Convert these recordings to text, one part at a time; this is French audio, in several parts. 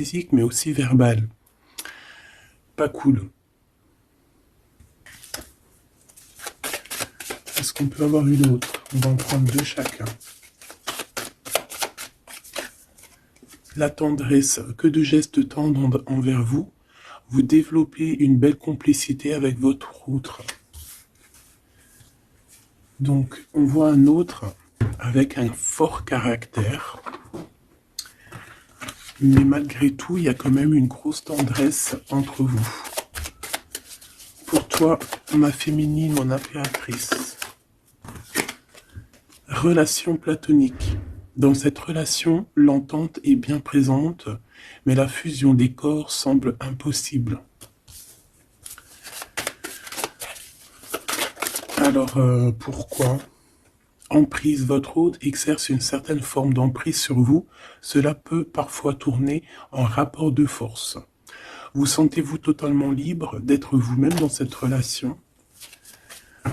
physique, mais aussi verbale. Pas cool. Est-ce qu'on peut avoir une autre? On va en prendre 2 chacun. La tendresse, que de gestes tendres envers vous. Vous développez une belle complicité avec votre autre. Donc, on voit un autre avec un fort caractère. Mais malgré tout, il y a quand même une grosse tendresse entre vous. Pour toi, ma féminine, mon impératrice. Relation platonique. Dans cette relation, l'entente est bien présente, mais la fusion des corps semble impossible. Alors, pourquoi? Emprise, votre hôte exerce une certaine forme d'emprise sur vous. Cela peut parfois tourner en rapport de force. Vous sentez-vous totalement libre d'être vous-même dans cette relation?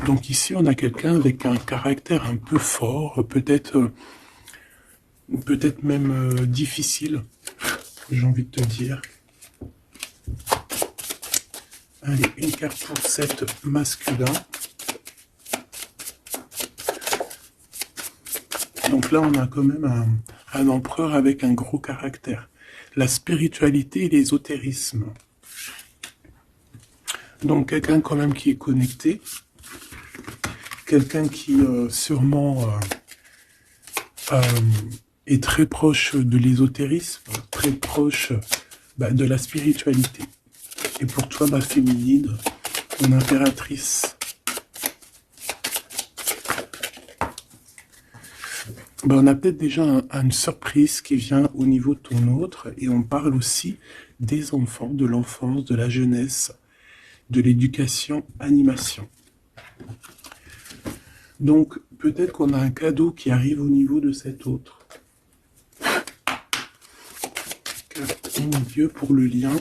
Donc ici, on a quelqu'un avec un caractère un peu fort, peut-être même difficile, j'ai envie de te dire. Allez, une carte pour 7 masculin. Donc là, on a quand même un empereur avec un gros caractère. La spiritualité et l'ésotérisme. Donc quelqu'un quand même qui est connecté. Quelqu'un qui sûrement est très proche de l'ésotérisme, très proche de la spiritualité. Et pour toi, ma féminine, mon impératrice. On a peut-être déjà une surprise qui vient au niveau de ton autre, et on parle aussi des enfants, de l'enfance, de la jeunesse, de l'éducation, animation. Donc, peut-être qu'on a un cadeau qui arrive au niveau de cet autre. Carte au milieu pour le lien.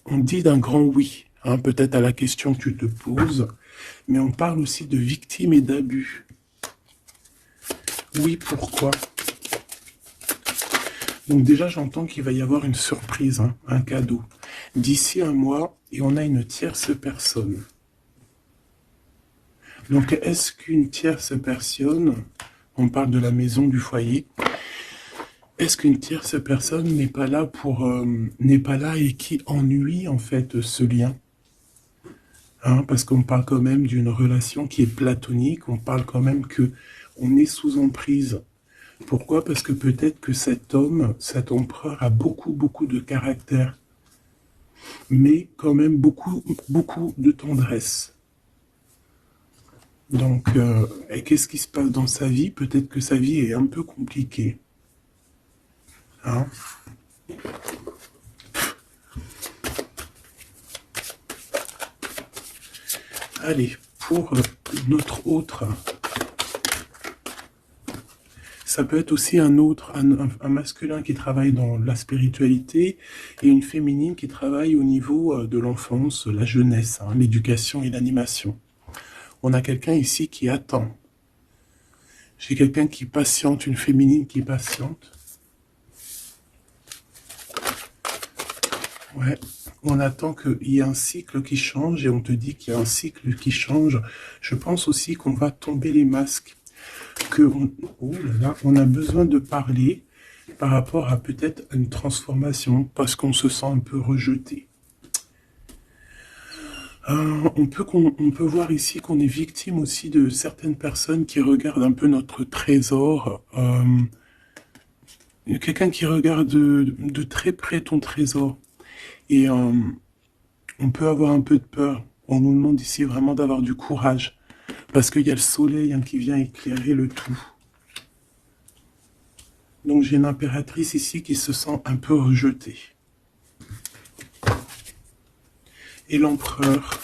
On dit d'un grand oui, hein, peut-être à la question que tu te poses, mais on parle aussi de victimes et d'abus. Oui, pourquoi? Donc déjà, j'entends qu'il va y avoir une surprise, hein, un cadeau. D'ici un mois, et on a une tierce personne. Donc, est-ce qu'une tierce personne, on parle de la maison, du foyer, est-ce qu'une tierce personne n'est pas là et qui ennuie en fait ce lien, hein, parce qu'on parle quand même d'une relation qui est platonique, on parle quand même que on est sous emprise. Pourquoi? Parce que peut-être que cet homme, cet empereur a beaucoup de caractère, mais quand même beaucoup de tendresse. Donc, et qu'est-ce qui se passe dans sa vie? Peut-être que sa vie est un peu compliquée. Hein? Allez, pour notre autre, ça peut être aussi un masculin qui travaille dans la spiritualité et une féminine qui travaille au niveau de l'enfance, la jeunesse, hein, l'éducation et l'animation. On a quelqu'un ici qui attend. J'ai quelqu'un qui patiente, une féminine qui patiente. Ouais, on attend qu'il y ait un cycle qui change et on te dit qu'il y a un cycle qui change. Je pense aussi qu'on va tomber les masques. On a besoin de parler par rapport à peut-être une transformation parce qu'on se sent un peu rejeté. On peut voir ici qu'on est victime aussi de certaines personnes qui regardent un peu notre trésor. Quelqu'un qui regarde de très près ton trésor. Et on peut avoir un peu de peur. On nous demande ici vraiment d'avoir du courage. Parce qu'il y a le soleil, hein, qui vient éclairer le tout. Donc j'ai une impératrice ici qui se sent un peu rejetée. Et l'empereur.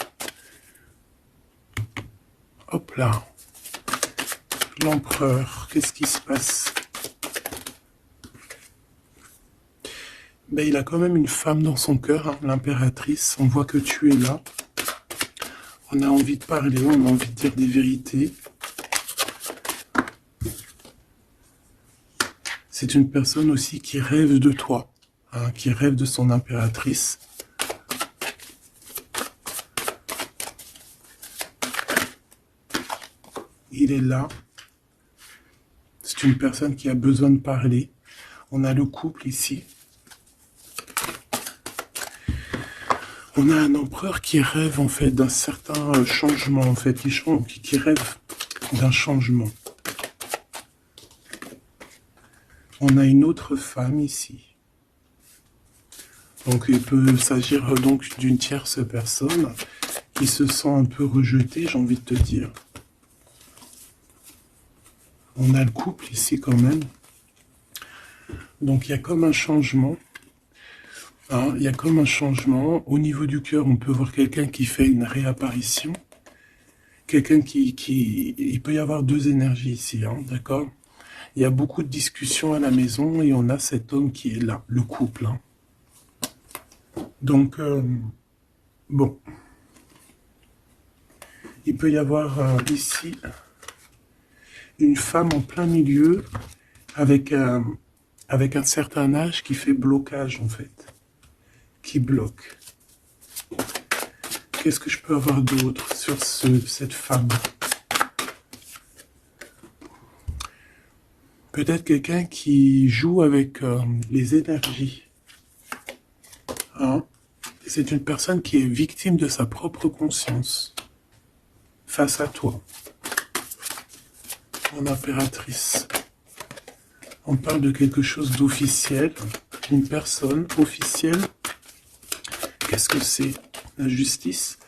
Hop là. L'empereur, qu'est-ce qui se passe? Il a quand même une femme dans son cœur, hein, l'impératrice. On voit que tu es là. On a envie de parler, on a envie de dire des vérités. C'est une personne aussi qui rêve de toi, hein, qui rêve de son impératrice. Il est là. C'est une personne qui a besoin de parler. On a le couple ici. On a un empereur qui rêve en fait d'un certain changement, en fait, qui rêve d'un changement. On a une autre femme ici. Donc il peut s'agir donc d'une tierce personne qui se sent un peu rejetée, j'ai envie de te dire. On a le couple ici quand même. Donc il y a comme un changement. Hein, il y a comme un changement. Au niveau du cœur, on peut voir quelqu'un qui fait une réapparition. Quelqu'un qui... Il peut y avoir deux énergies ici, hein, d'accord? Il y a beaucoup de discussions à la maison et on a cet homme qui est là, le couple. Hein. Donc, bon. Il peut y avoir ici une femme en plein milieu avec un certain âge qui fait blocage en fait. Qui bloque. Qu'est-ce que je peux avoir d'autre sur cette femme? Peut-être quelqu'un qui joue avec les énergies. Hein? C'est une personne qui est victime de sa propre conscience face à toi. Mon impératrice. On parle de quelque chose d'officiel, une personne officielle. Qu'est-ce que c'est? La justice,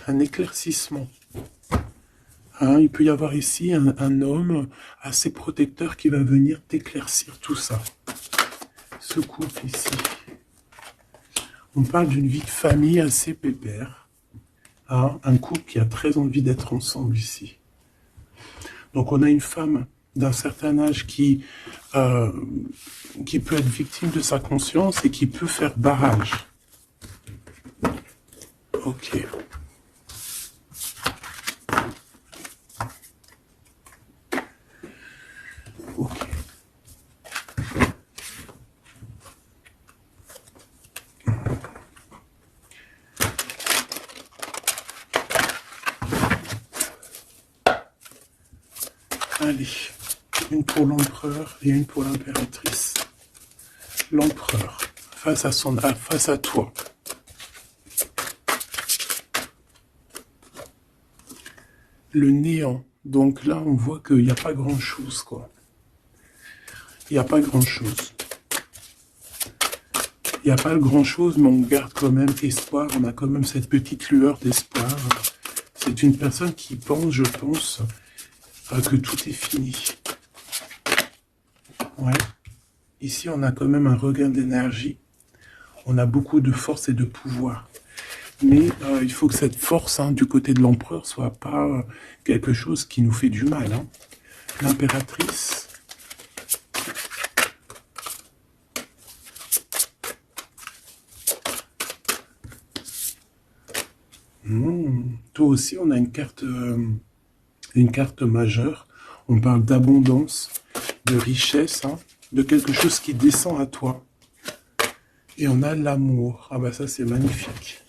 un éclaircissement. Hein, il peut y avoir ici un homme assez protecteur qui va venir t'éclaircir tout ça. Ce couple ici. On parle d'une vie de famille assez pépère. Hein, un couple qui a très envie d'être ensemble ici. Donc on a une femme d'un certain âge qui peut être victime de sa conscience et qui peut faire barrage. Ok. Ok. Allez, une pour l'empereur et une pour l'impératrice. L'empereur, face à toi. Le néant. Donc là, on voit qu'il n'y a pas grand-chose, quoi. Il n'y a pas grand-chose. Il n'y a pas grand-chose, mais on garde quand même espoir. On a quand même cette petite lueur d'espoir. C'est une personne qui pense, je pense, que tout est fini. Ouais. Ici, on a quand même un regain d'énergie. On a beaucoup de force et de pouvoir. Mais il faut que cette force, hein, du côté de l'empereur, soit pas quelque chose qui nous fait du mal. Hein. L'impératrice. Toi aussi, on a une carte majeure. On parle d'abondance, de richesse, hein, de quelque chose qui descend à toi. Et on a l'amour. Ah bah ça, c'est magnifique.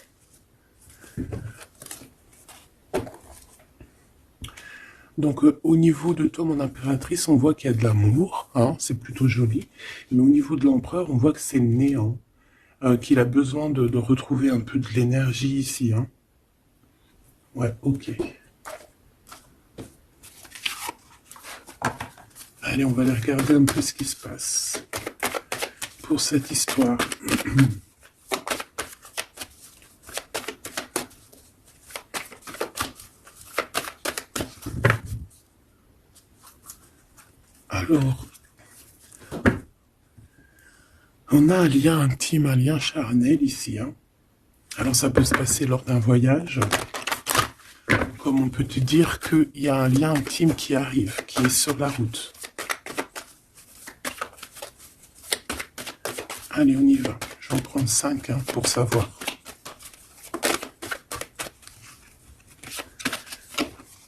Donc au niveau de toi, mon impératrice, on voit qu'il y a de l'amour, hein, c'est plutôt joli. Mais au niveau de l'empereur, on voit que c'est néant, qu'il a besoin de retrouver un peu de l'énergie ici. Hein. Ouais, ok. Allez, on va aller regarder un peu ce qui se passe pour cette histoire. Alors, on a un lien intime, un lien charnel ici. Hein. Alors, ça peut se passer lors d'un voyage. Comme on peut te dire qu'il y a un lien intime qui arrive, qui est sur la route. Allez, on y va. Je vais en prendre 5 hein, pour savoir.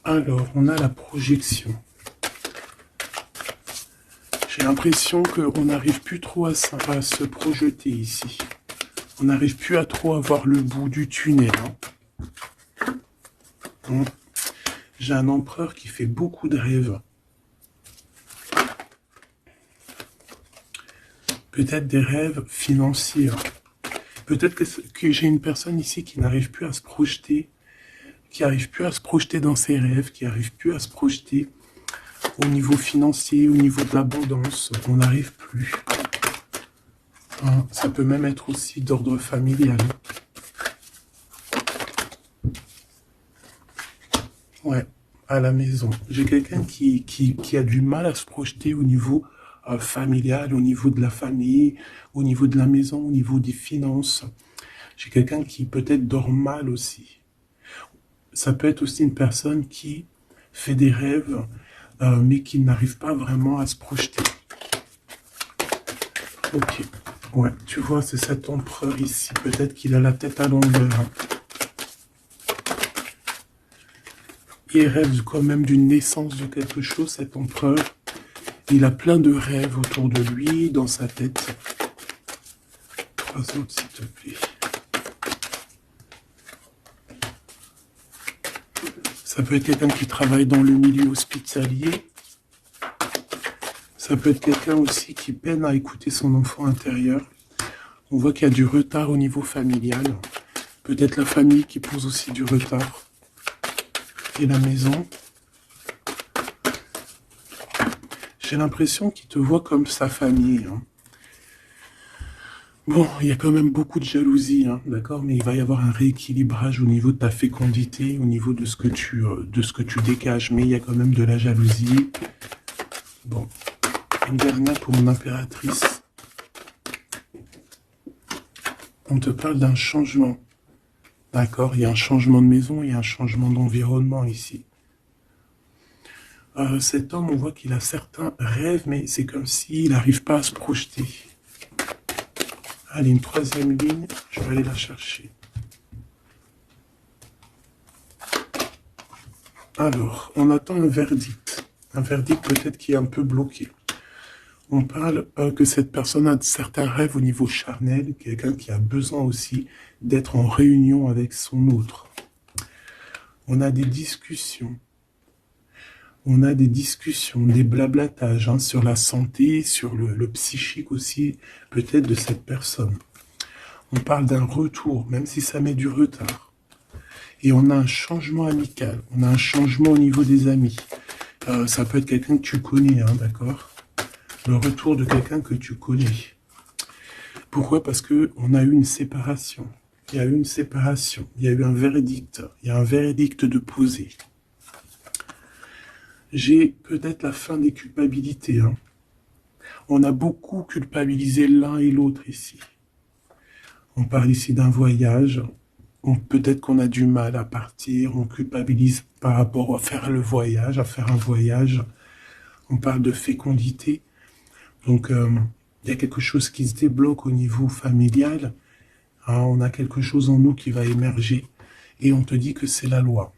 Alors, on a la projection. J'ai l'impression qu'on n'arrive plus trop à se projeter ici. On n'arrive plus à trop avoir le bout du tunnel. J'ai un empereur qui fait beaucoup de rêves. Peut-être des rêves financiers. Peut-être que j'ai une personne ici qui n'arrive plus à se projeter, qui n'arrive plus à se projeter dans ses rêves, qui n'arrive plus à se projeter au niveau financier, au niveau de l'abondance. On n'arrive plus. Ça peut même être aussi d'ordre familial. Ouais, à la maison. J'ai quelqu'un qui a du mal à se projeter au niveau familial, au niveau de la famille, au niveau de la maison, au niveau des finances. J'ai quelqu'un qui peut-être dort mal aussi. Ça peut être aussi une personne qui fait des rêves, mais qui n'arrive pas vraiment à se projeter. Ok. Ouais, tu vois, c'est cet empereur ici. Peut-être qu'il a la tête à l'envers. Il rêve quand même d'une naissance de quelque chose, cet empereur. Il a plein de rêves autour de lui, dans sa tête. 3 autres, s'il te plaît. Ça peut être quelqu'un qui travaille dans le milieu hospitalier. Ça peut être quelqu'un aussi qui peine à écouter son enfant intérieur. On voit qu'il y a du retard au niveau familial. Peut-être la famille qui pose aussi du retard. Et la maison. J'ai l'impression qu'il te voit comme sa famille. Bon, il y a quand même beaucoup de jalousie, d'accord, mais il va y avoir un rééquilibrage au niveau de ta fécondité, au niveau de ce que tu dégages, mais il y a quand même de la jalousie. Bon, une dernière pour mon impératrice. On te parle d'un changement, d'accord, il y a un changement de maison, il y a un changement d'environnement ici. Cet homme, on voit qu'il a certains rêves, mais c'est comme s'il n'arrive pas à se projeter. Allez, une 3e ligne, je vais aller la chercher. Alors, on attend un verdict. Un verdict peut-être qui est un peu bloqué. On parle que cette personne a certains rêves au niveau charnel, quelqu'un qui a besoin aussi d'être en réunion avec son autre. On a des discussions. On a des discussions, des blablatages sur la santé, sur le psychique aussi, peut-être de cette personne. On parle d'un retour, même si ça met du retard. Et on a un changement amical, on a un changement au niveau des amis. Ça peut être quelqu'un que tu connais, d'accord? Le retour de quelqu'un que tu connais. Pourquoi? Parce qu'on a eu une séparation. Il y a eu une séparation, il y a eu un verdict. Il y a un verdict de poser. J'ai peut-être la fin des culpabilités. On a beaucoup culpabilisé l'un et l'autre ici. On parle ici d'un voyage. Peut-être qu'on a du mal à partir. On culpabilise par rapport à faire le voyage, à faire un voyage. On parle de fécondité. Donc, il y a quelque chose qui se débloque au niveau familial. On a quelque chose en nous qui va émerger. Et on te dit que c'est la loi.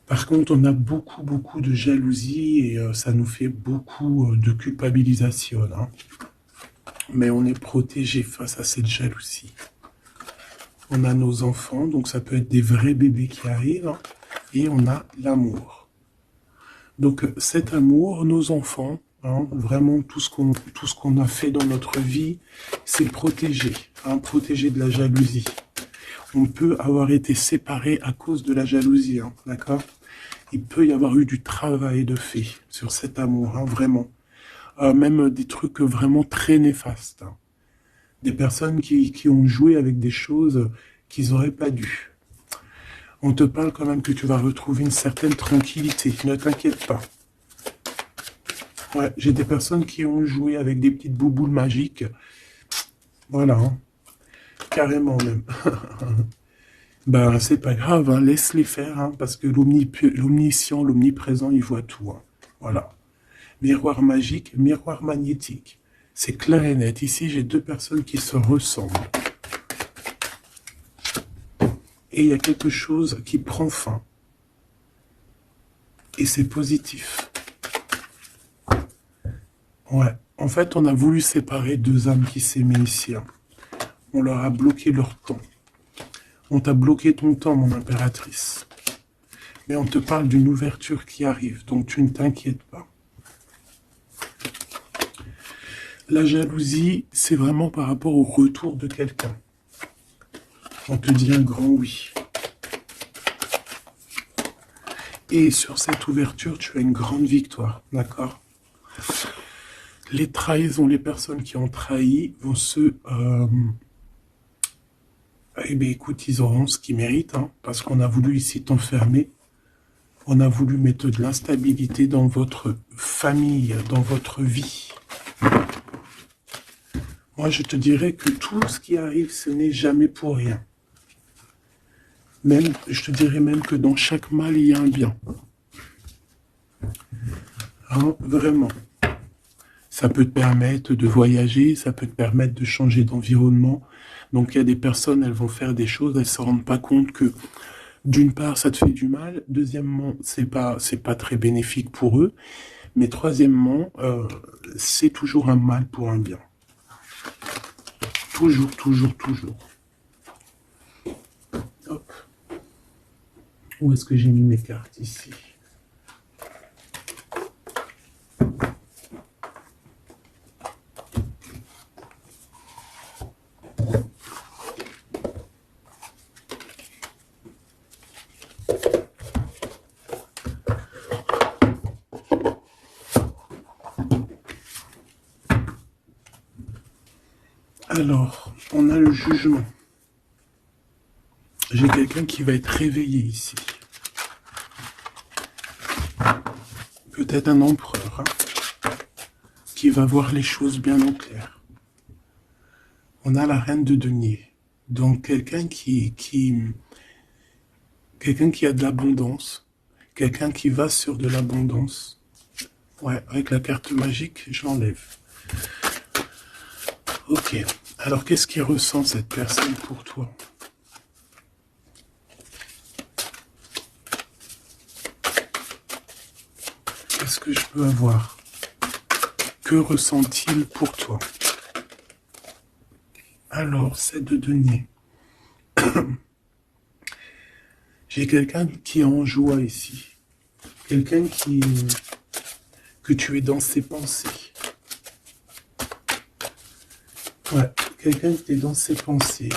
Par contre, on a beaucoup de jalousie et ça nous fait beaucoup de culpabilisation. Mais on est protégé face à cette jalousie. On a nos enfants, donc ça peut être des vrais bébés qui arrivent. Et on a l'amour. Donc cet amour, nos enfants, vraiment tout ce qu'on a fait dans notre vie, c'est protégé. Protégé de la jalousie. On peut avoir été séparés à cause de la jalousie, d'accord? Il peut y avoir eu du travail de fait sur cet amour, vraiment. Même des trucs vraiment très néfastes. Des personnes qui ont joué avec des choses qu'ils n'auraient pas dû. On te parle quand même que tu vas retrouver une certaine tranquillité. Ne t'inquiète pas. Ouais, j'ai des personnes qui ont joué avec des petites bouboules magiques. Voilà. Carrément même. Ben, c'est pas grave, laisse-les faire, parce que l'omniscient, l'omniprésent, il voit tout. Voilà. Miroir magique, miroir magnétique. C'est clair et net. Ici, j'ai 2 personnes qui se ressemblent. Et il y a quelque chose qui prend fin. Et c'est positif. Ouais. En fait, on a voulu séparer deux âmes qui s'aimaient ici. Hein. On leur a bloqué leur temps. On t'a bloqué ton temps, mon impératrice. Mais on te parle d'une ouverture qui arrive, donc tu ne t'inquiètes pas. La jalousie, c'est vraiment par rapport au retour de quelqu'un. On te dit un grand oui. Et sur cette ouverture, tu as une grande victoire, d'accord? Les trahisons, les personnes qui ont trahi vont se... Eh bien, écoute, ils auront ce qu'ils méritent, hein, parce qu'on a voulu ici t'enfermer. On a voulu mettre de l'instabilité dans votre famille, dans votre vie. Moi, je te dirais que tout ce qui arrive, ce n'est jamais pour rien. Même, je te dirais même que dans chaque mal, il y a un bien. Hein, vraiment. Ça peut te permettre de voyager, ça peut te permettre de changer d'environnement. Donc, il y a des personnes, elles vont faire des choses, elles ne se rendent pas compte que, d'une part, ça te fait du mal. Deuxièmement, c'est pas très bénéfique pour eux. Mais troisièmement, c'est toujours un mal pour un bien. Toujours, toujours, toujours. Hop. Où est-ce que j'ai mis mes cartes ici? Alors, on a le jugement. J'ai quelqu'un qui va être réveillé ici. Peut-être un empereur, hein, qui va voir les choses bien au clair. On a la reine de denier. Donc, quelqu'un quelqu'un qui a de l'abondance. Quelqu'un qui va sur de l'abondance. Ouais, avec la carte magique, je l'enlève. Ok. Alors, qu'est-ce qu'il ressent cette personne pour toi? Qu'est-ce que je peux avoir? Que ressent-il pour toi? Alors, c'est de denier. J'ai quelqu'un qui est en joie ici. Quelqu'un que tu es dans ses pensées. Ouais, quelqu'un qui est dans ses pensées.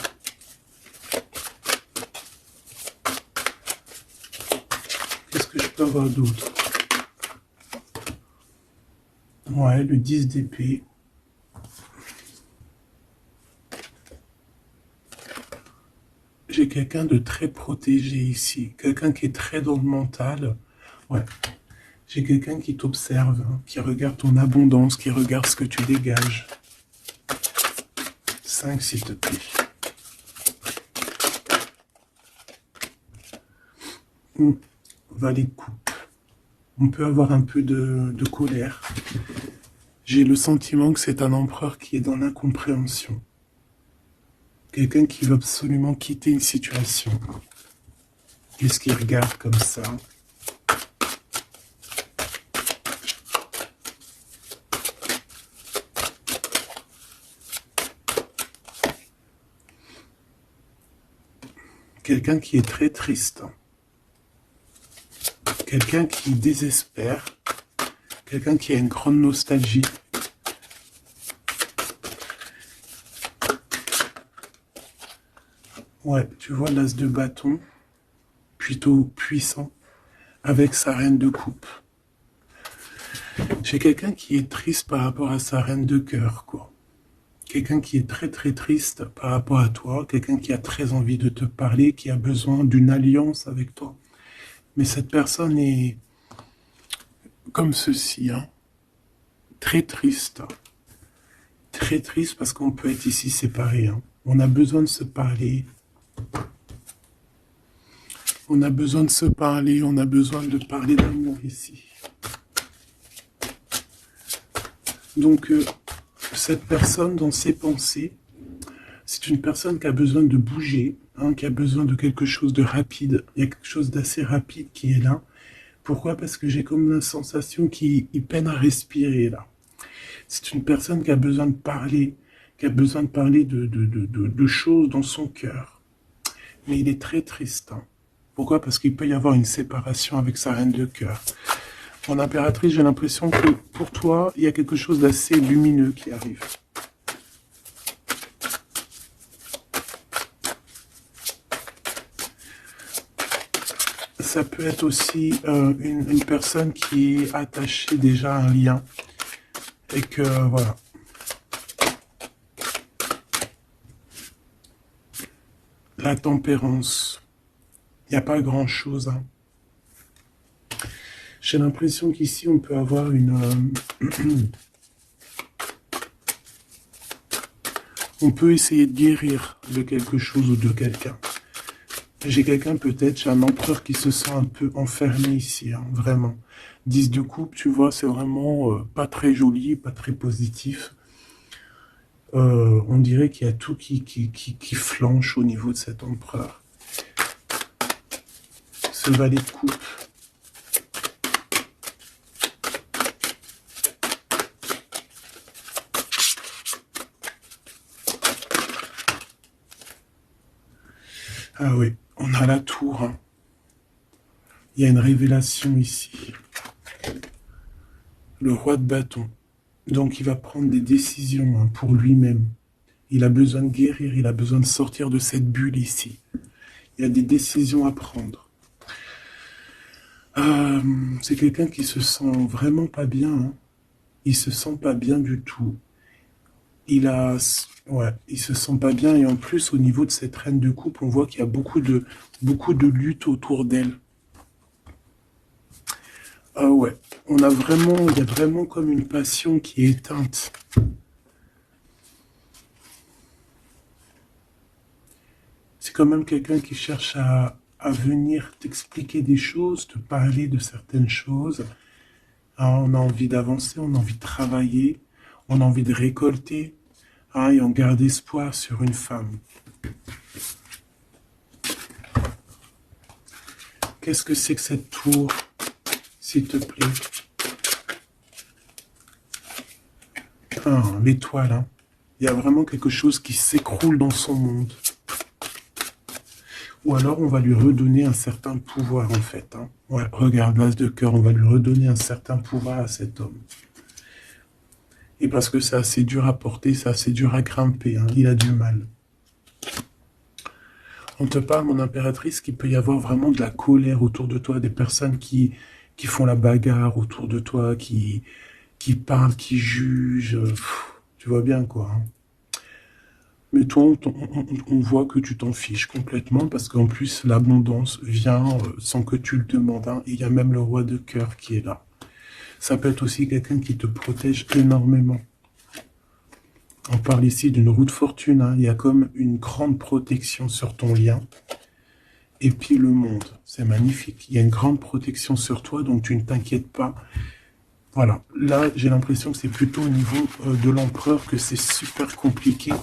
Qu'est-ce que je peux avoir d'autre? Ouais, le 10 d'épée. J'ai quelqu'un de très protégé ici. Quelqu'un qui est très dans le mental. Ouais. J'ai quelqu'un qui t'observe, hein, qui regarde ton abondance, qui regarde ce que tu dégages. 5, s'il te plaît. Valet de coupe. On peut avoir un peu de colère. J'ai le sentiment que c'est un empereur qui est dans l'incompréhension. Quelqu'un qui veut absolument quitter une situation. Qu'est-ce qu'il regarde comme ça? Quelqu'un qui est très triste. Quelqu'un qui désespère. Quelqu'un qui a une grande nostalgie. Ouais, tu vois l'as de bâton, plutôt puissant, avec sa reine de coupe. J'ai quelqu'un qui est triste par rapport à sa reine de cœur, quoi. Quelqu'un qui est très très triste par rapport à toi, quelqu'un qui a très envie de te parler, qui a besoin d'une alliance avec toi. Mais cette personne est comme ceci, hein, très triste. Très triste parce qu'on peut être ici séparés. Hein. On a besoin de se parler. On a besoin de se parler, on a besoin de parler d'amour ici. Donc, cette personne, dans ses pensées, c'est une personne qui a besoin de bouger, hein, qui a besoin de quelque chose de rapide. Il y a quelque chose d'assez rapide qui est là. Pourquoi? Parce que j'ai comme la sensation qu'il peine à respirer, là. C'est une personne qui a besoin de parler, qui a besoin de parler de choses dans son cœur. Mais il est très triste, hein. Pourquoi? Parce qu'il peut y avoir une séparation avec sa reine de cœur. Mon impératrice, j'ai l'impression que pour toi, il y a quelque chose d'assez lumineux qui arrive. Ça peut être aussi une personne qui est attachée déjà à un lien. Et que, voilà. La tempérance. Il n'y a pas grand-chose, hein. J'ai l'impression qu'ici, on peut avoir une... on peut essayer de guérir de quelque chose ou de quelqu'un. J'ai quelqu'un peut-être, j'ai un empereur qui se sent un peu enfermé ici, hein, vraiment. 10 de coupe, tu vois, c'est vraiment pas très joli, pas très positif. On dirait qu'il y a tout qui flanche au niveau de cet empereur. Ce valet de coupe. Ah oui, on a la tour, hein. Il y a une révélation ici. Le roi de bâton. Donc il va prendre des décisions, hein, pour lui-même. Il a besoin de guérir, il a besoin de sortir de cette bulle ici. Il y a des décisions à prendre. C'est quelqu'un qui se sent vraiment pas bien, hein. Il se sent pas bien du tout. Ouais, il se sent pas bien et en plus au niveau de cette reine de coupe, on voit qu'il y a beaucoup de lutte autour d'elle. Ah ouais, il y a vraiment comme une passion qui est éteinte. C'est quand même quelqu'un qui cherche à venir t'expliquer des choses, te parler de certaines choses. Ah, on a envie d'avancer, on a envie de travailler, on a envie de récolter, hein, et on garde espoir sur une femme. Qu'est-ce que c'est que cette tour, s'il te plaît? Ah, l'étoile, hein. Il y a vraiment quelque chose qui s'écroule dans son monde. Ou alors on va lui redonner un certain pouvoir, en fait, hein. Ouais, regarde, l'as de cœur, on va lui redonner un certain pouvoir à cet homme. Et parce que c'est assez dur à porter, c'est assez dur à grimper, hein. Il a du mal. On te parle, mon impératrice, qu'il peut y avoir vraiment de la colère autour de toi, des personnes qui font la bagarre autour de toi, qui parlent, qui jugent. Tu vois bien, quoi, hein. Mais toi, on voit que tu t'en fiches complètement, parce qu'en plus, l'abondance vient sans que tu le demandes, hein. Et il y a même le roi de cœur qui est là. Ça peut être aussi quelqu'un qui te protège énormément. On parle ici d'une roue de fortune, hein. Il y a comme une grande protection sur ton lien. Et puis le monde, c'est magnifique. Il y a une grande protection sur toi, donc tu ne t'inquiètes pas. Voilà, là j'ai l'impression que c'est plutôt au niveau de l'empereur que c'est super compliqué.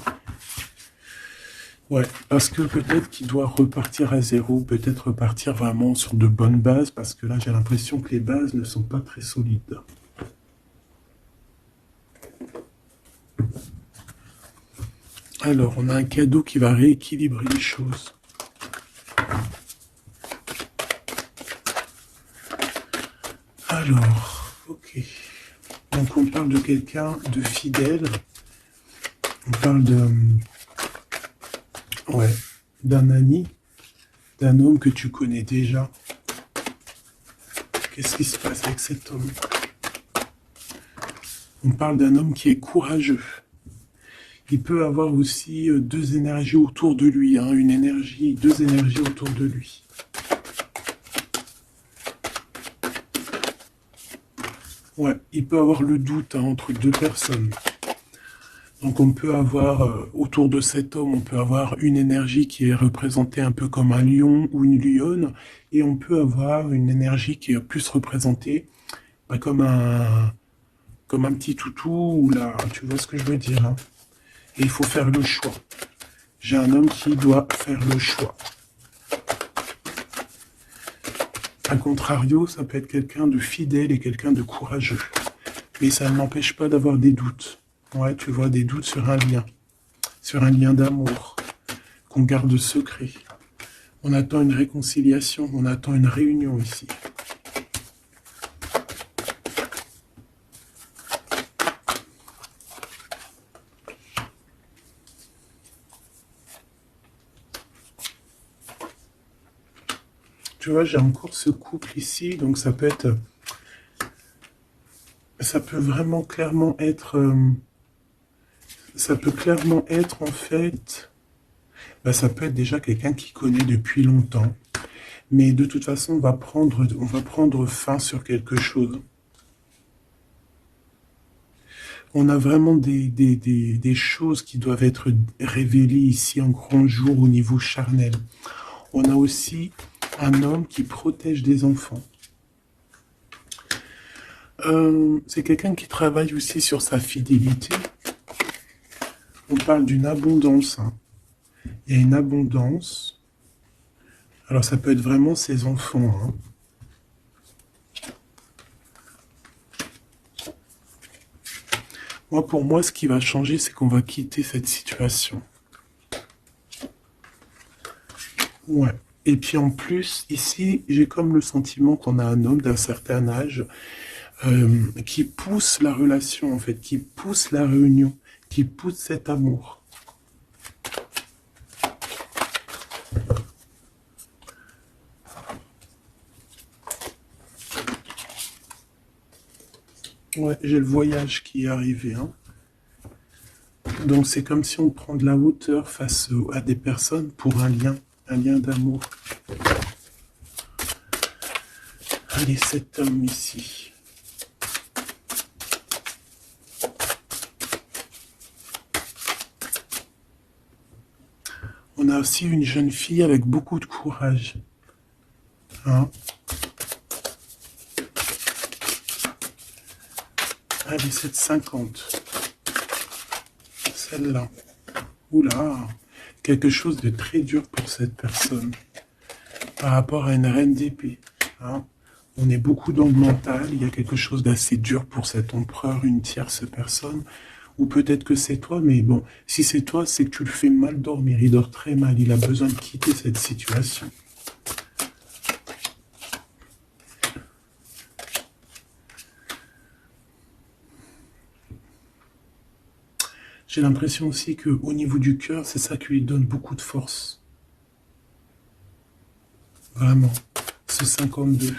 Ouais, parce que peut-être qu'il doit repartir à zéro, peut-être repartir vraiment sur de bonnes bases, parce que là j'ai l'impression que les bases ne sont pas très solides. Alors, on a un cadeau qui va rééquilibrer les choses. Alors, ok. Donc on parle de quelqu'un de fidèle. On parle d'un ami, d'un homme que tu connais déjà. Qu'est-ce qui se passe avec cet homme? On parle d'un homme qui est courageux. Il peut avoir aussi deux énergies autour de lui, hein, deux énergies autour de lui. Ouais, il peut avoir le doute, hein, entre deux personnes. Donc on peut avoir, autour de cet homme, on peut avoir une énergie qui est représentée un peu comme un lion ou une lionne, et on peut avoir une énergie qui est plus représentée comme un petit toutou, ou là, tu vois ce que je veux dire, hein. Et il faut faire le choix. J'ai un homme qui doit faire le choix. A contrario, ça peut être quelqu'un de fidèle et quelqu'un de courageux. Mais ça ne m'empêche pas d'avoir des doutes. Ouais, tu vois, des doutes sur un lien d'amour qu'on garde secret. On attend une réconciliation, on attend une réunion ici. Tu vois, j'ai encore ce couple ici, donc ça peut être... Ça peut vraiment clairement être... ça peut clairement être, en fait... Bah, ça peut être déjà quelqu'un qui connaît depuis longtemps. Mais de toute façon, on va prendre fin sur quelque chose. On a vraiment des choses qui doivent être révélées ici en grand jour au niveau charnel. On a aussi un homme qui protège des enfants. C'est quelqu'un qui travaille aussi sur sa fidélité. On parle d'une abondance. Hein. Il y a une abondance. Alors ça peut être vraiment ses enfants. Hein. Moi, pour moi, ce qui va changer, c'est qu'on va quitter cette situation. Ouais. Et puis en plus, ici, j'ai comme le sentiment qu'on a un homme d'un certain âge qui pousse la relation, en fait, qui pousse la réunion, qui pousse cet amour. Ouais, j'ai le voyage qui est arrivé. Hein. Donc c'est comme si on prend de la hauteur face à des personnes pour un lien d'amour. Allez, cet homme ici. On a aussi une jeune fille avec beaucoup de courage. Hein? Allez, 7,50. Celle-là. Oula, quelque chose de très dur pour cette personne. Par rapport à une reine d'épée. Hein? On est beaucoup dans le mental. Il y a quelque chose d'assez dur pour cet empereur, une tierce personne. Ou peut-être que c'est toi, mais bon, si c'est toi, c'est que tu le fais mal dormir. Il dort très mal. Il a besoin de quitter cette situation. J'ai l'impression aussi qu'au niveau du cœur, c'est ça qui lui donne beaucoup de force. Vraiment. Ce 52.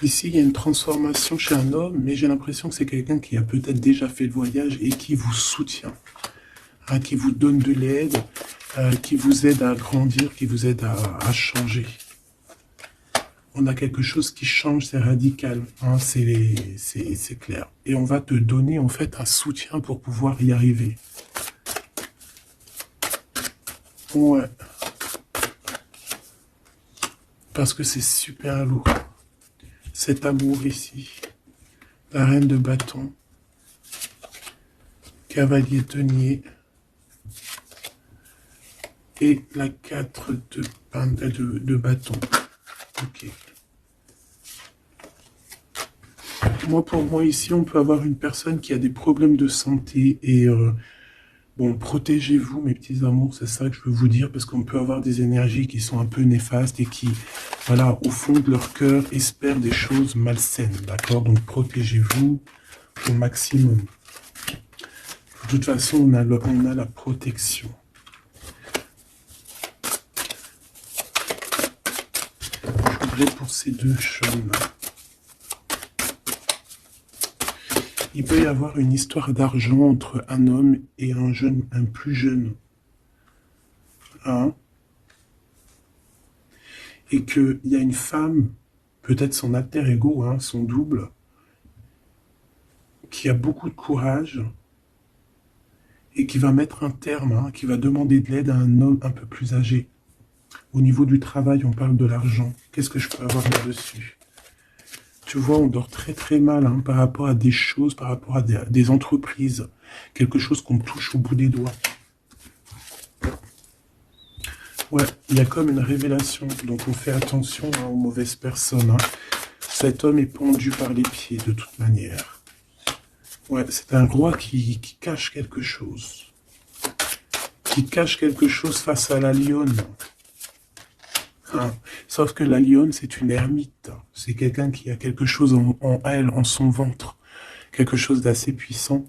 Ici, il y a une transformation chez un homme, mais j'ai l'impression que c'est quelqu'un qui a peut-être déjà fait le voyage et qui vous soutient, hein, qui vous donne de l'aide, qui vous aide à grandir, qui vous aide à changer. On a quelque chose qui change, c'est radical, hein, c'est clair. Et on va te donner en fait un soutien pour pouvoir y arriver. Ouais. Parce que c'est super lourd. Cet amour ici. La reine de bâton. Cavalier denier. Et la 4 de bâton. Ok. Pour moi, ici, on peut avoir une personne qui a des problèmes de santé et bon, protégez-vous, mes petits amours, c'est ça que je veux vous dire, parce qu'on peut avoir des énergies qui sont un peu néfastes et qui, voilà, au fond de leur cœur, espèrent des choses malsaines, d'accord? Donc, protégez-vous au maximum. De toute façon, on a la protection. Je voudrais pour ces deux choses-là. Il peut y avoir une histoire d'argent entre un homme et un plus jeune. Hein? Et qu'il y a une femme, peut-être son alter ego, hein, son double, qui a beaucoup de courage et qui va mettre un terme, hein, qui va demander de l'aide à un homme un peu plus âgé. Au niveau du travail, on parle de l'argent. Qu'est-ce que je peux avoir là-dessus? Tu vois, on dort très très mal hein, par rapport à des choses, par rapport à des entreprises. Quelque chose qu'on touche au bout des doigts. Ouais, il y a comme une révélation. Donc on fait attention hein, aux mauvaises personnes. Hein. Cet homme est pendu par les pieds de toute manière. Ouais, c'est un roi qui cache quelque chose. Qui cache quelque chose face à la lionne. Hein. Sauf que la lionne, c'est une ermite. C'est quelqu'un qui a quelque chose en elle, en son ventre. Quelque chose d'assez puissant.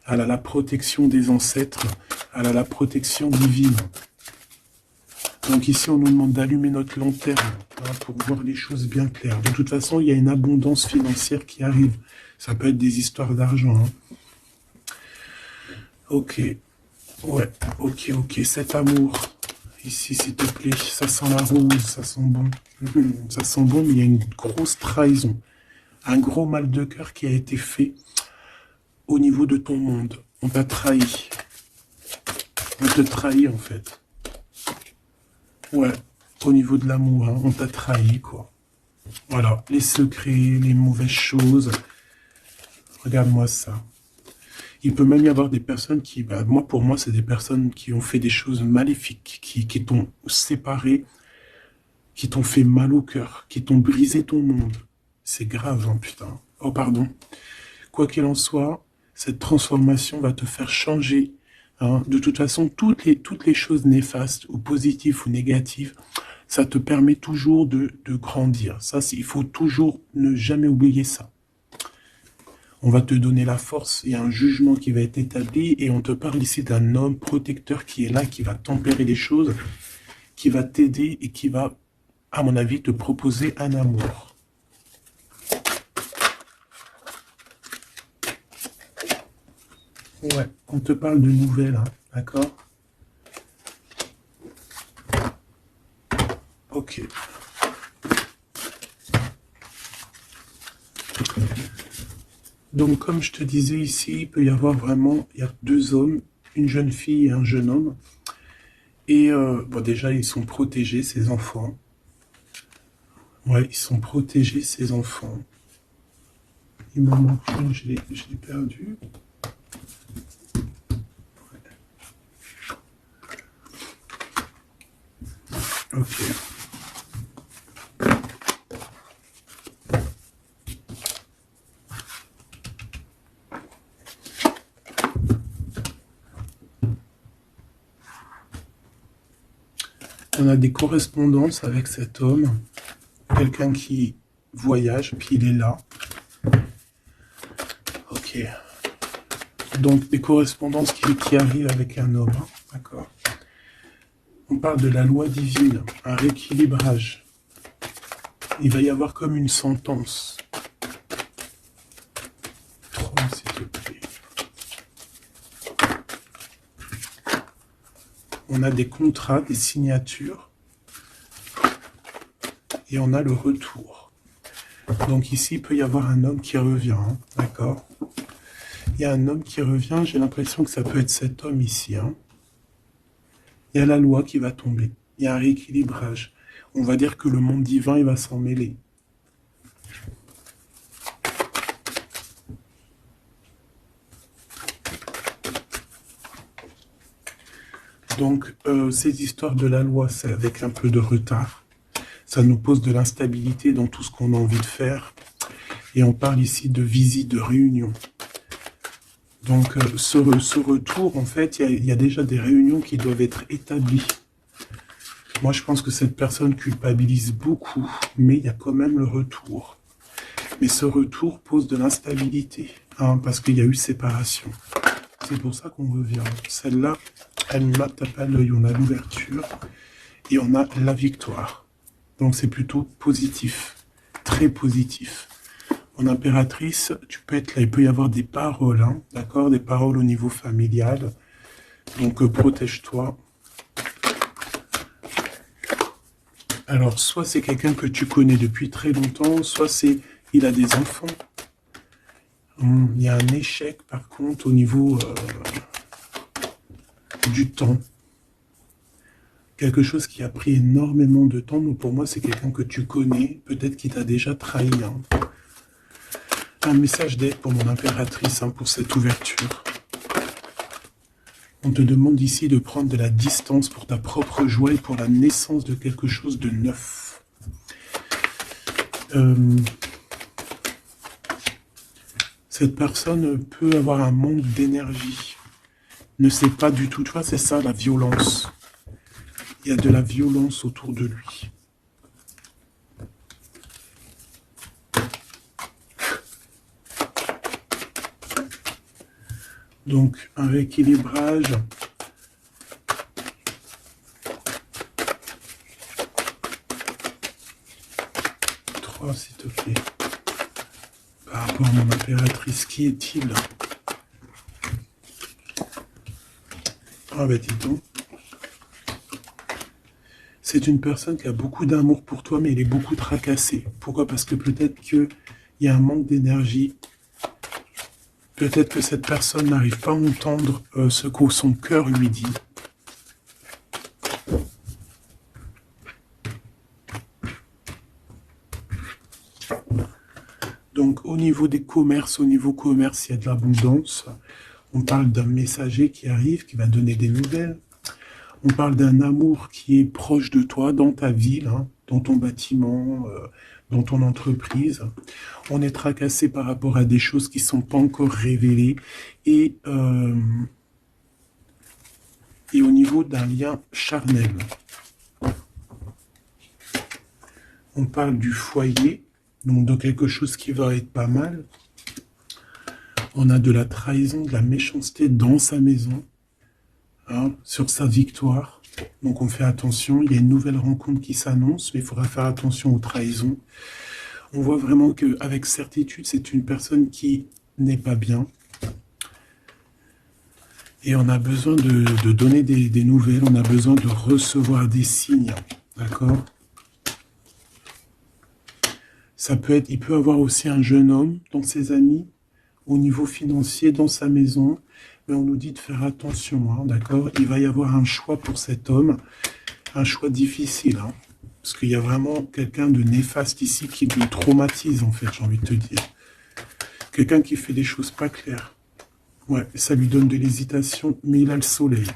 Elle a la protection des ancêtres. Elle a la protection divine. Donc ici, on nous demande d'allumer notre lanterne hein, pour voir les choses bien claires. De toute façon, il y a une abondance financière qui arrive. Ça peut être des histoires d'argent. Hein. Ok. Ouais. Ok, ok. Cet amour. Ici, s'il te plaît. Ça sent la rose. Ça sent bon. Ça sent bon, mais il y a une grosse trahison. Un gros mal de cœur qui a été fait au niveau de ton monde. On t'a trahi. On te trahit, en fait. Ouais, au niveau de l'amour, hein, on t'a trahi, quoi. Voilà, les secrets, les mauvaises choses. Regarde-moi ça. Il peut même y avoir des personnes qui, bah, pour moi, c'est des personnes qui ont fait des choses maléfiques, qui t'ont séparé, qui t'ont fait mal au cœur, qui t'ont brisé ton monde. C'est grave, hein, putain. Oh, pardon. Quoi qu'il en soit, cette transformation va te faire changer. Hein. De toute façon, toutes les choses néfastes, ou positives ou négatives, ça te permet toujours de grandir. Ça, il faut toujours ne jamais oublier ça. On va te donner la force, il y a un jugement qui va être établi, et on te parle ici d'un homme protecteur qui est là, qui va tempérer les choses, qui va t'aider et qui va, à mon avis, te proposer un amour. Ouais, on te parle de nouvelles, hein, d'accord? Ok. Donc, comme je te disais ici, il peut y avoir vraiment, il y a deux hommes, une jeune fille et un jeune homme. Et bon, déjà, ils sont protégés, ces enfants. Ouais, ils sont protégés, ces enfants. Il m'en manque une, je l'ai perdu. Ok. On a des correspondances avec cet homme, quelqu'un qui voyage, puis il est là. Ok. Donc des correspondances qui arrivent avec un homme, hein, d'accord. On parle de la loi divine, un rééquilibrage. Il va y avoir comme une sentence. Oh, s'il te plaît. On a des contrats, des signatures, et on a le retour. Donc ici, il peut y avoir un homme qui revient, hein, d'accord. Il y a un homme qui revient, j'ai l'impression que ça peut être cet homme ici. Hein. Il y a la loi qui va tomber, il y a un rééquilibrage. On va dire que le monde divin, il va s'en mêler. Donc, ces histoires de la loi, c'est avec un peu de retard. Ça nous pose de l'instabilité dans tout ce qu'on a envie de faire. Et on parle ici de visite, de réunion. Donc, ce retour, en fait, il y a déjà des réunions qui doivent être établies. Moi, je pense que cette personne culpabilise beaucoup, mais il y a quand même le retour. Mais ce retour pose de l'instabilité, hein, parce qu'il y a eu séparation. C'est pour ça qu'on revient. Celle-là, elle ne tape pas l'œil, on a l'ouverture et on a la victoire. Donc c'est plutôt positif, très positif. En impératrice, tu peux être là, il peut y avoir des paroles, hein, d'accord, des paroles au niveau familial. Donc protège-toi. Alors soit c'est quelqu'un que tu connais depuis très longtemps, soit c'est il a des enfants. Il y a un échec par contre au niveau du temps. Quelque chose qui a pris énormément de temps. Donc pour moi, c'est quelqu'un que tu connais, peut-être qui t'a déjà trahi. Hein. Un message d'aide pour mon impératrice, hein, pour cette ouverture. On te demande ici de prendre de la distance pour ta propre joie et pour la naissance de quelque chose de neuf. Cette personne peut avoir un manque d'énergie. Ne sait pas du tout. Tu vois, c'est ça la violence. Il y a de la violence autour de lui. Donc, un rééquilibrage. Trois, s'il te plaît. Par rapport à mon impératrice, qui est-il? Ah ben dis donc. C'est une personne qui a beaucoup d'amour pour toi, mais elle est beaucoup tracassée. Pourquoi? Parce que peut-être qu'il y a un manque d'énergie. Peut-être que cette personne n'arrive pas à entendre ce que son cœur lui dit. Donc au niveau des commerces, au niveau commerce, il y a de l'abondance. On parle d'un messager qui arrive, qui va donner des nouvelles. On parle d'un amour qui est proche de toi, dans ta ville, hein, dans ton bâtiment, dans ton entreprise. On est tracassé par rapport à des choses qui ne sont pas encore révélées. Et au niveau d'un lien charnel. On parle du foyer, donc de quelque chose qui va être pas mal. On a de la trahison, de la méchanceté dans sa maison, hein, sur sa victoire. Donc on fait attention, il y a une nouvelle rencontre qui s'annonce, mais il faudra faire attention aux trahisons. On voit vraiment qu'avec certitude, c'est une personne qui n'est pas bien. Et on a besoin de donner des nouvelles, on a besoin de recevoir des signes, d'accord? Ça peut être, il peut avoir aussi un jeune homme dans ses amis, au niveau financier, dans sa maison, mais on nous dit de faire attention, hein, d'accord? Il va y avoir un choix pour cet homme, un choix difficile, hein, parce qu'il y a vraiment quelqu'un de néfaste ici qui le traumatise, en fait, j'ai envie de te dire. Quelqu'un qui fait des choses pas claires. Ouais, ça lui donne de l'hésitation, mais il a le soleil.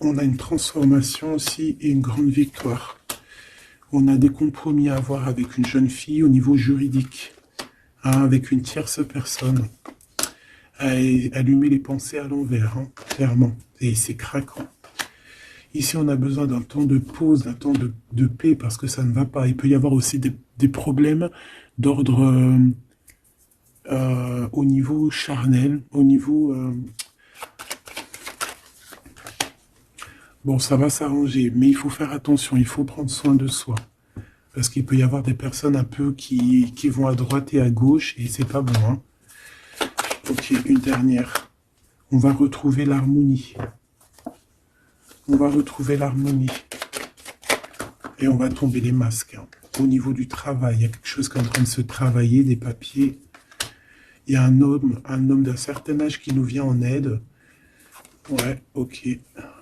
On a une transformation aussi et une grande victoire. On a des compromis à avoir avec une jeune fille au niveau juridique, hein, avec une tierce personne. Allumer les pensées à l'envers, hein, clairement. Et c'est craquant. Ici, on a besoin d'un temps de pause, d'un temps de paix, parce que ça ne va pas. Il peut y avoir aussi des problèmes d'ordre au niveau charnel, au niveau... Bon, ça va s'arranger, mais il faut faire attention, il faut prendre soin de soi. Parce qu'il peut y avoir des personnes un peu qui vont à droite et à gauche, et c'est pas bon, hein. Ok, une dernière. On va retrouver l'harmonie. On va retrouver l'harmonie. Et on va tomber les masques, hein. Au niveau du travail, il y a quelque chose qui est en train de se travailler, des papiers. Il y a un homme d'un certain âge qui nous vient en aide. Ouais, ok.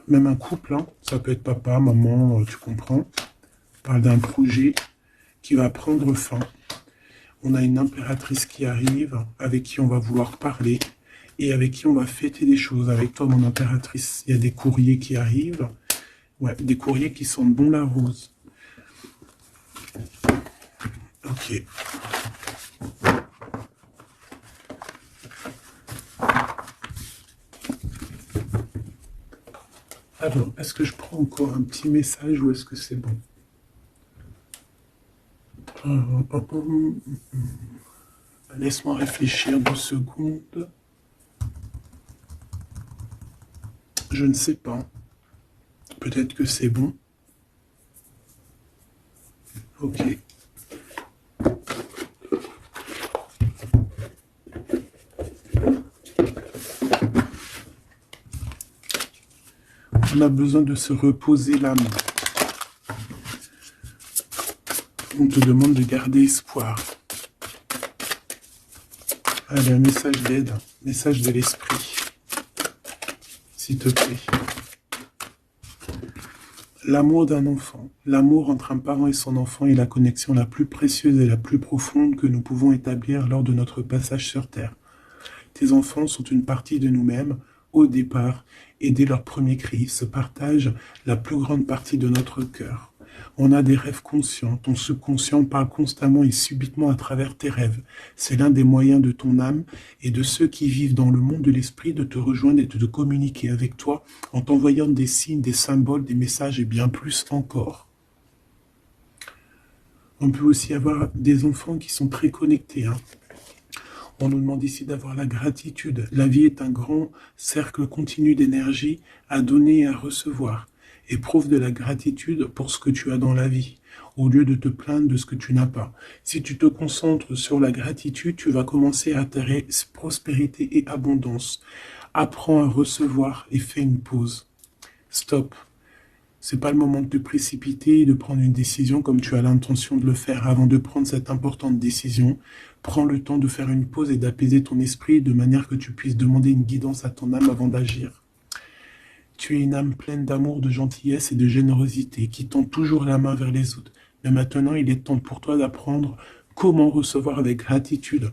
Même un couple, hein. Ça peut être papa, maman, tu comprends. On parle d'un projet qui va prendre fin. On a une impératrice qui arrive, avec qui on va vouloir parler, et avec qui on va fêter des choses. Avec toi, mon impératrice, il y a des courriers qui arrivent. Ouais, des courriers qui sentent bon la rose. Ok. Alors, est-ce que je prends encore un petit message ou est-ce que c'est bon? Laisse-moi réfléchir 2 secondes. Je ne sais pas. Peut-être que c'est bon. Ok. On a besoin de se reposer l'âme. On te demande de garder espoir. Allez, un message d'aide, message de l'esprit. S'il te plaît. L'amour d'un enfant. L'amour entre un parent et son enfant est la connexion la plus précieuse et la plus profonde que nous pouvons établir lors de notre passage sur Terre. Tes enfants sont une partie de nous-mêmes au départ, et dès leur premier cri, se partagent la plus grande partie de notre cœur. On a des rêves conscients, ton subconscient parle constamment et subitement à travers tes rêves. C'est l'un des moyens de ton âme et de ceux qui vivent dans le monde de l'esprit de te rejoindre et de te communiquer avec toi en t'envoyant des signes, des symboles, des messages et bien plus encore. On peut aussi avoir des enfants qui sont très connectés. On nous demande ici d'avoir la gratitude. La vie est un grand cercle continu d'énergie à donner et à recevoir. Éprouve de la gratitude pour ce que tu as dans la vie, au lieu de te plaindre de ce que tu n'as pas. Si tu te concentres sur la gratitude, tu vas commencer à atterrir prospérité et abondance. Apprends à recevoir et fais une pause. Stop. C'est pas le moment de te précipiter et de prendre une décision comme tu as l'intention de le faire. Avant de prendre cette importante décision, prends le temps de faire une pause et d'apaiser ton esprit de manière que tu puisses demander une guidance à ton âme avant d'agir. Tu es une âme pleine d'amour, de gentillesse et de générosité qui tend toujours la main vers les autres. Mais maintenant, il est temps pour toi d'apprendre comment recevoir avec gratitude.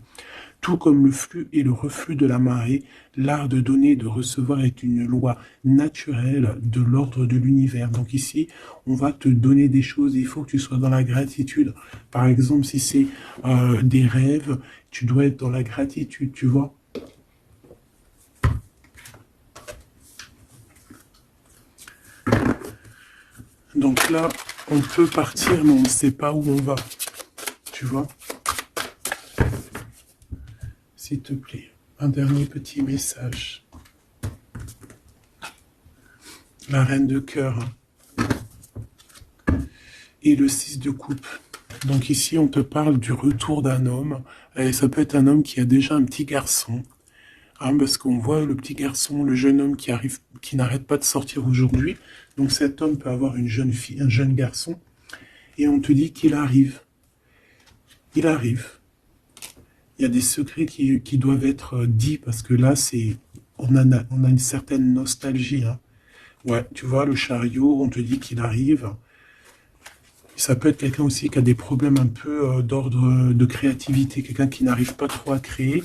Tout comme le flux et le reflux de la marée, l'art de donner et de recevoir est une loi naturelle de l'ordre de l'univers. Donc ici, on va te donner des choses et il faut que tu sois dans la gratitude. Par exemple, si c'est des rêves, tu dois être dans la gratitude, tu vois. Donc là, on peut partir, mais on ne sait pas où on va. Tu vois? S'il te plaît, un dernier petit message. La reine de cœur et le 6 de coupe. Donc ici, on te parle du retour d'un homme. Et ça peut être un homme qui a déjà un petit garçon. Parce qu'on voit le petit garçon, le jeune homme qui n'arrête pas de sortir aujourd'hui. Donc cet homme peut avoir une jeune fille, un jeune garçon. Et on te dit qu'il arrive. Il arrive. Il y a des secrets qui doivent être dits parce que là, on a une certaine nostalgie. Ouais, tu vois, le chariot, on te dit qu'il arrive. Ça peut être quelqu'un aussi qui a des problèmes un peu d'ordre de créativité, quelqu'un qui n'arrive pas trop à créer,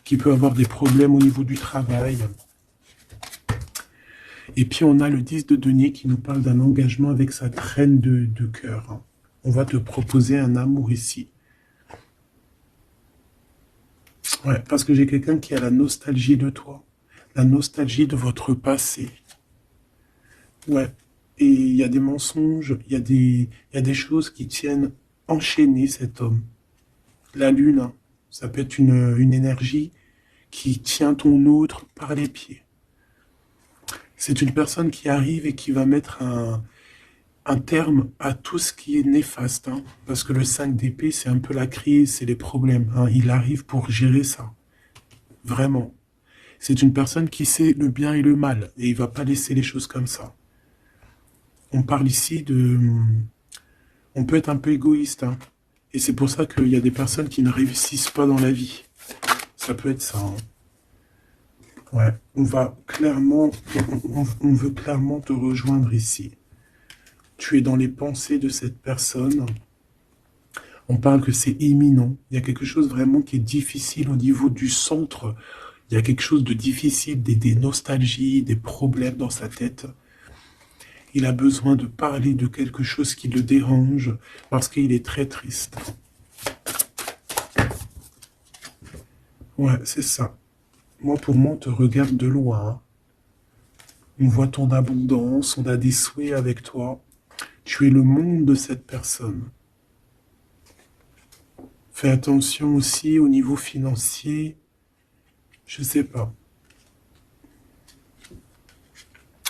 qui peut avoir des problèmes au niveau du travail. Et puis on a le 10 de denier qui nous parle d'un engagement avec sa reine de cœur. On va te proposer un amour ici. Ouais, parce que j'ai quelqu'un qui a la nostalgie de toi, la nostalgie de votre passé. Ouais, et il y a des mensonges, il y a des choses qui tiennent enchaîner cet homme. La lune, ça peut être une énergie qui tient ton autre par les pieds. C'est une personne qui arrive et qui va mettre un terme à tout ce qui est néfaste. Parce que le 5 d'épée, c'est un peu la crise, c'est les problèmes. Il arrive pour gérer ça. Vraiment. C'est une personne qui sait le bien et le mal. Et il ne va pas laisser les choses comme ça. On parle ici de... On peut être un peu égoïste. Et c'est pour ça qu'il y a des personnes qui ne réussissent pas dans la vie. Ça peut être ça. Ouais, on veut clairement te rejoindre ici. Tu es dans les pensées de cette personne. On parle que c'est imminent. Il y a quelque chose vraiment qui est difficile au niveau du centre. Il y a quelque chose de difficile, des nostalgies, des problèmes dans sa tête. Il a besoin de parler de quelque chose qui le dérange parce qu'il est très triste. Ouais, c'est ça. Moi, pour moi, on te regarde de loin. On voit ton abondance, on a des souhaits avec toi. Tu es le monde de cette personne. Fais attention aussi au niveau financier. Je sais pas.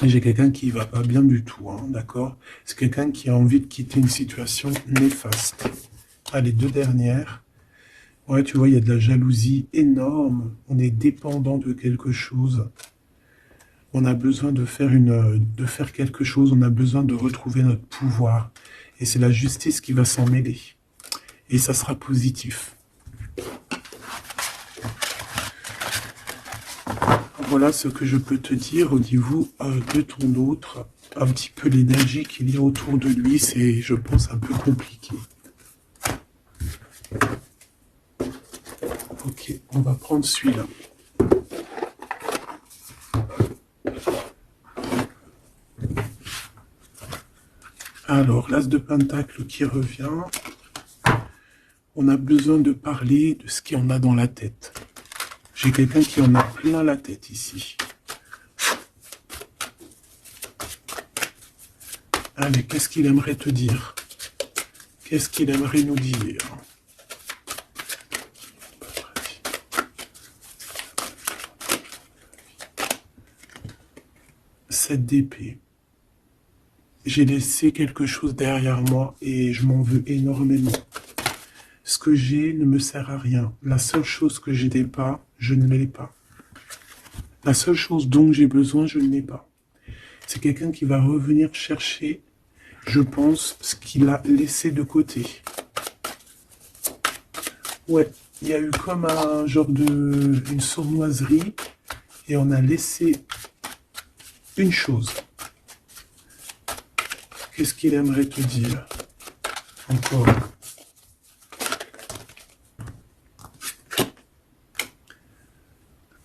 J'ai quelqu'un qui va pas bien du tout, d'accord? C'est quelqu'un qui a envie de quitter une situation néfaste. Allez, 2 dernières. Ouais, tu vois, il y a de la jalousie énorme. On est dépendant de quelque chose. On a besoin de faire quelque chose. On a besoin de retrouver notre pouvoir. Et c'est la justice qui va s'en mêler. Et ça sera positif. Voilà ce que je peux te dire au niveau de ton autre. Un petit peu l'énergie qu'il y a autour de lui, c'est, je pense, un peu compliqué. Ok, on va prendre celui-là. Alors, l'As de Pentacle qui revient. On a besoin de parler de ce qu'il y en a dans la tête. J'ai quelqu'un qui en a plein la tête ici. Allez, qu'est-ce qu'il aimerait te dire? Qu'est-ce qu'il aimerait nous dire? 7 d'épée. J'ai laissé quelque chose derrière moi et je m'en veux énormément. Ce que j'ai ne me sert à rien. La seule chose que je n'ai pas, je ne l'ai pas. La seule chose dont j'ai besoin, je ne l'ai pas. C'est quelqu'un qui va revenir chercher, je pense, ce qu'il a laissé de côté. Ouais, il y a eu comme un genre une sournoiserie et on a laissé une chose. Qu'est-ce qu'il aimerait te dire? Encore.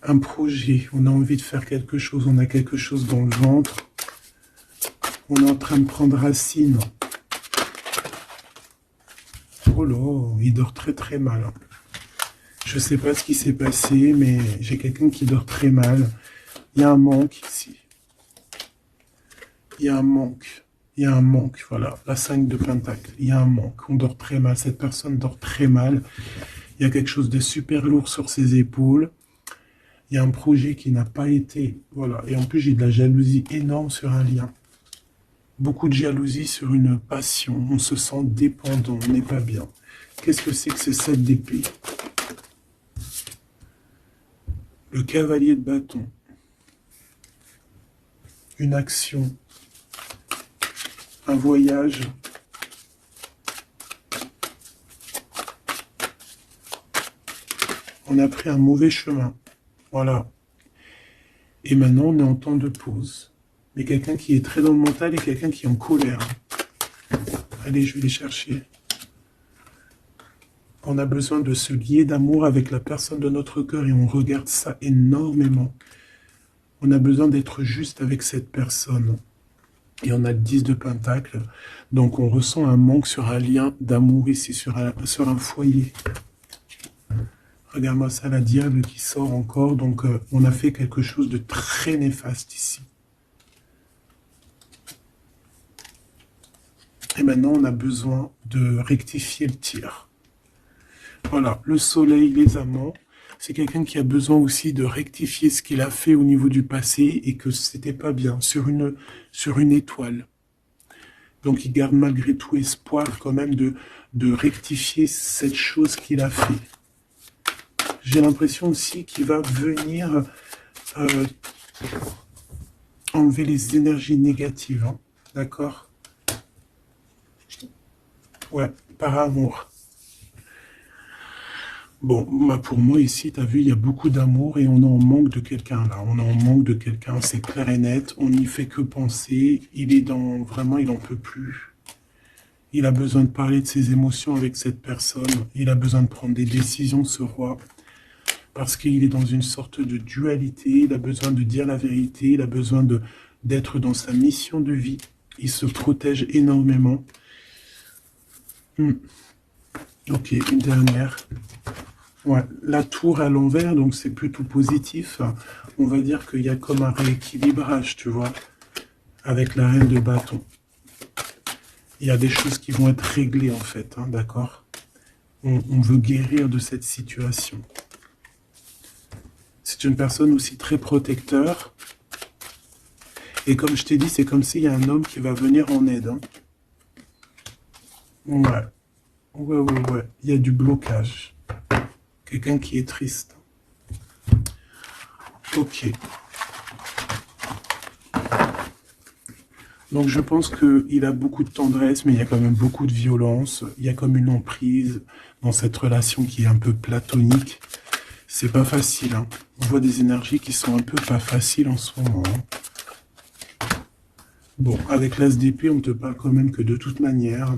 Un projet, on a envie de faire quelque chose, on a quelque chose dans le ventre. On est en train de prendre racine. Oh là, il dort très très mal. Je ne sais pas ce qui s'est passé, mais j'ai quelqu'un qui dort très mal. Il y a un manque ici. Il y a un manque. Il y a un manque, voilà. La 5 de Pentacle. Il y a un manque. On dort très mal. Cette personne dort très mal. Il y a quelque chose de super lourd sur ses épaules. Il y a un projet qui n'a pas été... Voilà. Et en plus, j'ai de la jalousie énorme sur un lien. Beaucoup de jalousie sur une passion. On se sent dépendant. On n'est pas bien. Qu'est-ce que c'est que ces 7 d'épée? Le cavalier de bâton. Une action. Un voyage. On a pris un mauvais chemin. Voilà. Et maintenant, on est en temps de pause. Mais quelqu'un qui est très dans le mental et quelqu'un qui est en colère. Allez, je vais les chercher. On a besoin de se lier d'amour avec la personne de notre cœur et on regarde ça énormément. On a besoin d'être juste avec cette personne. Et on a le 10 de Pentacle. Donc on ressent un manque sur un lien d'amour ici, sur un foyer. Regarde-moi ça, la diable qui sort encore. Donc on a fait quelque chose de très néfaste ici. Et maintenant on a besoin de rectifier le tir. Voilà, le soleil, les amants. C'est quelqu'un qui a besoin aussi de rectifier ce qu'il a fait au niveau du passé et que c'était pas bien, sur une étoile. Donc il garde malgré tout espoir quand même de rectifier cette chose qu'il a fait. J'ai l'impression aussi qu'il va venir enlever les énergies négatives. Hein, d'accord? Ouais, par amour. Bon, bah pour moi ici, tu as vu, il y a beaucoup d'amour et on est en manque de quelqu'un là. On est en manque de quelqu'un, c'est clair et net. On n'y fait que penser. Il est dans... Vraiment, il n'en peut plus. Il a besoin de parler de ses émotions avec cette personne. Il a besoin de prendre des décisions, ce roi. Parce qu'il est dans une sorte de dualité. Il a besoin de dire la vérité. Il a besoin d'être dans sa mission de vie. Il se protège énormément. Ok, une dernière. Ouais, la tour à l'envers, donc c'est plutôt positif. On va dire qu'il y a comme un rééquilibrage, tu vois, avec la reine de bâton. Il y a des choses qui vont être réglées, en fait, hein, d'accord? On veut guérir de cette situation. C'est une personne aussi très protecteur. Et comme je t'ai dit, c'est comme s'il y a un homme qui va venir en aide. Hein. Ouais. Ouais. Il y a du blocage. Quelqu'un qui est triste. Ok. Donc je pense qu'il a beaucoup de tendresse, mais il y a quand même beaucoup de violence. Il y a comme une emprise dans cette relation qui est un peu platonique. C'est pas facile. Hein. On voit des énergies qui sont un peu pas faciles en ce moment. Hein. Bon, avec l'As d'épée, on te parle quand même que de toute manière,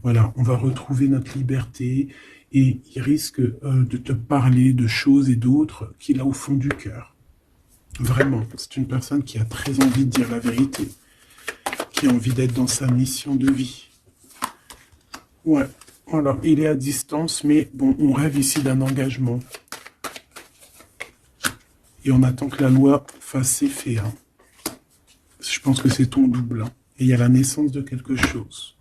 voilà, on va retrouver notre liberté. Et il risque de te parler de choses et d'autres qu'il a au fond du cœur. Vraiment, c'est une personne qui a très envie de dire la vérité, qui a envie d'être dans sa mission de vie. Ouais, alors il est à distance, mais bon, on rêve ici d'un engagement. Et on attend que la loi fasse ses faits. Hein. Je pense que c'est ton double. Hein. Et il y a la naissance de quelque chose.